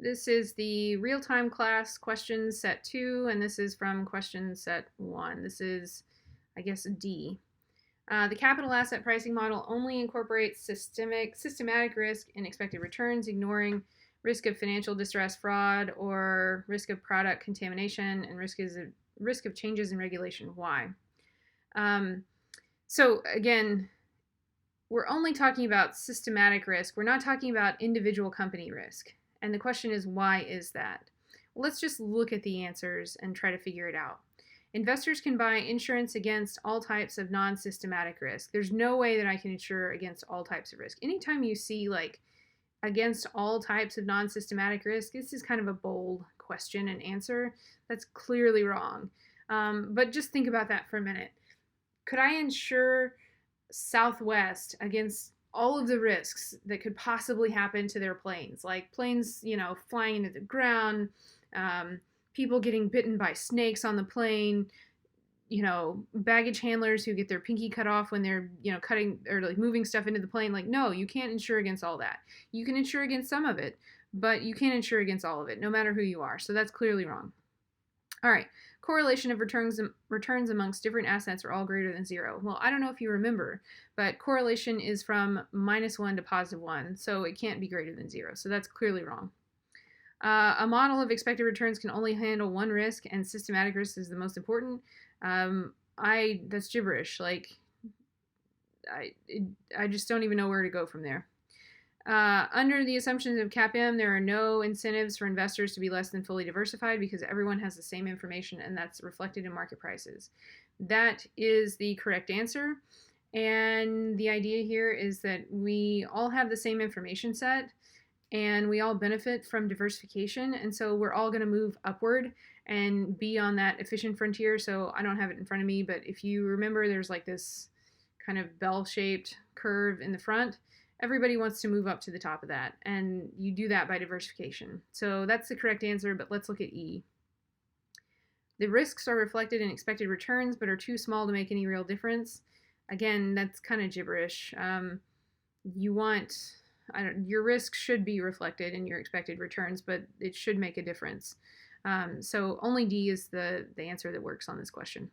This is the real-time class questions set 2, and this is from question set 1. This is, I guess, D. The capital asset pricing model only incorporates systematic risk in expected returns, ignoring risk of financial distress, fraud, or risk of product contamination, and risk of changes in regulation. Why? So again, we're only talking about systematic risk. We're not talking about individual company risk. And the question is, why is that? Well, let's just look at the answers and try to figure it out. Investors can buy insurance against all types of non-systematic risk. There's no way that I can insure against all types of risk. Anytime you see like against all types of non-systematic risk, this is kind of a bold question and answer. That's clearly wrong. But just think about that for a minute. Could I insure Southwest against all of the risks that could possibly happen to their planes, like planes, flying into the ground, people getting bitten by snakes on the plane, baggage handlers who get their pinky cut off when they're, cutting or like moving stuff into the plane. Like, no, you can't insure against all that. You can insure against some of it, but you can't insure against all of it, no matter who you are. So that's clearly wrong. All right, correlation of returns amongst different assets are all greater than 0. Well, I don't know if you remember, but correlation is from -1 to +1, so it can't be greater than 0. So that's clearly wrong. A model of expected returns can only handle one risk, and systematic risk is the most important. That's gibberish. Like, I just don't even know where to go from there. Under the assumptions of CAPM, there are no incentives for investors to be less than fully diversified because everyone has the same information and that's reflected in market prices. That is the correct answer. And the idea here is that we all have the same information set and we all benefit from diversification. And so we're all going to move upward and be on that efficient frontier. So I don't have it in front of me, but if you remember, there's like this kind of bell-shaped curve in the front. Everybody wants to move up to the top of that, and you do that by diversification. So that's the correct answer, but let's look at E. The risks are reflected in expected returns, but are too small to make any real difference. Again, that's kind of gibberish. Your risk should be reflected in your expected returns, but it should make a difference. So only D is the answer that works on this question.